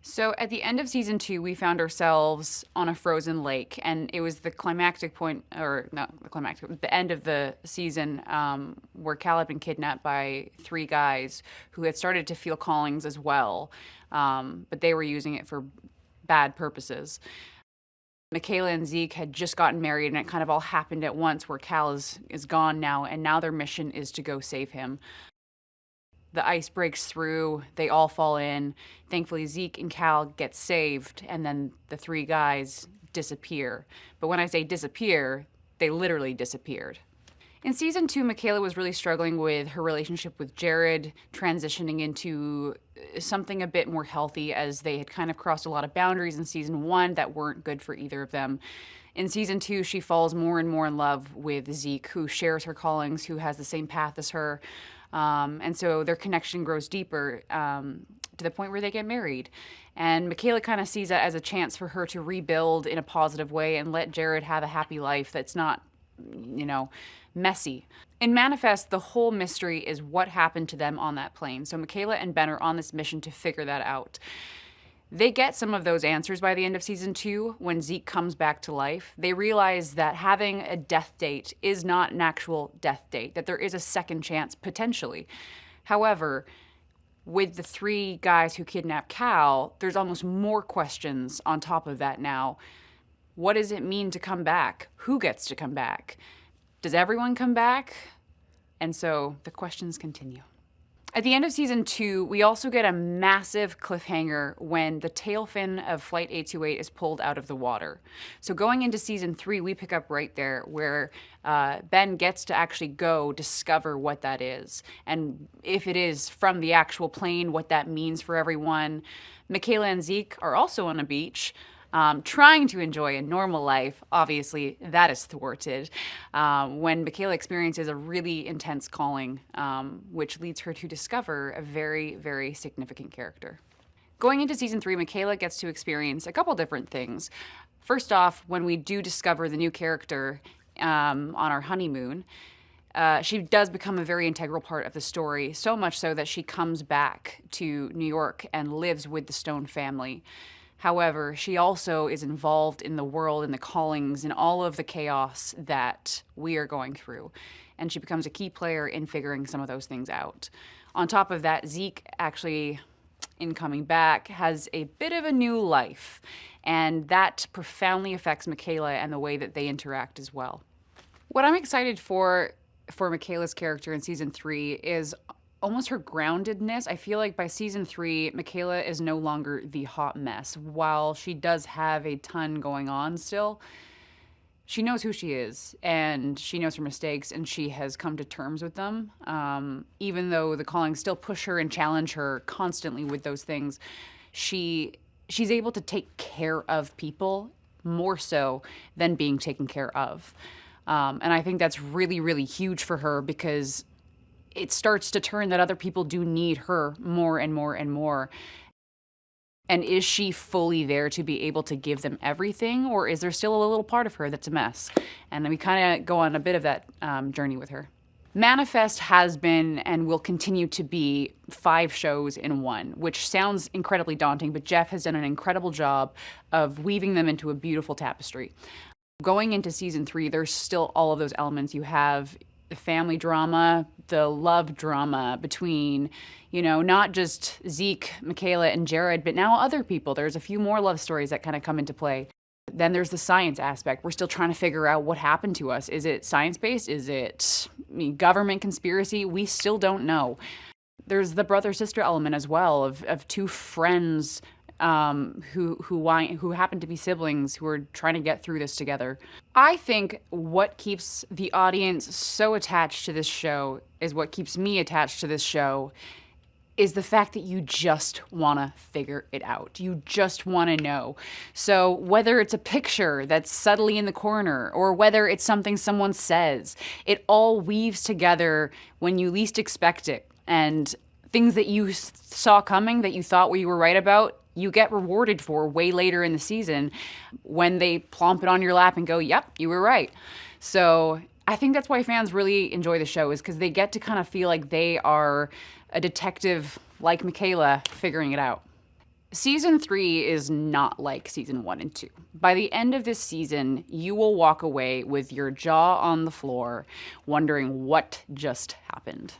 So at the end of season 2, we found ourselves on a frozen lake, and it was the climactic point, or not the climactic, the end of the season, where Cal had been kidnapped by 3 guys who had started to feel callings as well, but they were using it for bad purposes. Michaela and Zeke had just gotten married, and it kind of all happened at once, where Cal is gone now, and now their mission is to go save him. The ice breaks through, they all fall in. Thankfully, Zeke and Cal get saved, and then the 3 guys disappear. But when I say disappear, they literally disappeared. In season 2, Michaela was really struggling with her relationship with Jared, transitioning into something a bit more healthy, as they had kind of crossed a lot of boundaries in season 1 that weren't good for either of them. In season 2, she falls more and more in love with Zeke, who shares her callings, who has the same path as her. And so their connection grows deeper to the point where they get married. And Michaela kind of sees that as a chance for her to rebuild in a positive way and let Jared have a happy life that's not, messy. In Manifest, the whole mystery is what happened to them on that plane. So Michaela and Ben are on this mission to figure that out. They get some of those answers by the end of season 2 when Zeke comes back to life. They realize that having a death date is not an actual death date, that there is a second chance potentially. However, with the 3 guys who kidnapped Cal, there's almost more questions on top of that now. What does it mean to come back? Who gets to come back? Does everyone come back? And so the questions continue. At the end of season 2, we also get a massive cliffhanger when the tail fin of Flight 828 is pulled out of the water. So going into season 3, we pick up right there where Ben gets to actually go discover what that is. And if it is from the actual plane, what that means for everyone. Michaela and Zeke are also on a beach, trying to enjoy a normal life. Obviously, that is thwarted when Michaela experiences a really intense calling, which leads her to discover a very, very significant character. Going into season 3, Michaela gets to experience a couple different things. First off, when we do discover the new character on our honeymoon, she does become a very integral part of the story, so much so that she comes back to New York and lives with the Stone family. However, she also is involved in the world and the callings and all of the chaos that we are going through. And she becomes a key player in figuring some of those things out. On top of that, Zeke actually, in coming back, has a bit of a new life. And that profoundly affects Michaela and the way that they interact as well. What I'm excited for Michaela's character in season 3 is almost her groundedness. I feel like by season 3, Michaela is no longer the hot mess. While she does have a ton going on still, she knows who she is, and she knows her mistakes, and she has come to terms with them. Even though the callings still push her and challenge her constantly with those things, she's able to take care of people more so than being taken care of. And I think that's really, really huge for her, because it starts to turn that other people do need her more and more and more. And is she fully there to be able to give them everything, or is there still a little part of her that's a mess? And then we kind of go on a bit of that journey with her. Manifest has been and will continue to be 5 shows in one, which sounds incredibly daunting, but Jeff has done an incredible job of weaving them into a beautiful tapestry. Going into season 3, there's still all of those elements. You have the family drama, the love drama between, not just Zeke, Michaela, and Jared, but now other people. There's a few more love stories that kind of come into play. Then there's the science aspect. We're still trying to figure out what happened to us. Is it science-based? Is it government conspiracy? We still don't know. There's the brother-sister element as well of 2 friends who happen to be siblings who are trying to get through this together. I think what keeps the audience so attached to this show is what keeps me attached to this show is the fact that you just want to figure it out. You just want to know. So whether it's a picture that's subtly in the corner or whether it's something someone says, it all weaves together when you least expect it. And things that you saw coming that you thought you were right about, you get rewarded for way later in the season when they plomp it on your lap and go, yep, you were right. So I think that's why fans really enjoy the show, is because they get to kind of feel like they are a detective like Michaela figuring it out. Season 3 is not like season 1 and 2. By the end of this season, you will walk away with your jaw on the floor, wondering what just happened.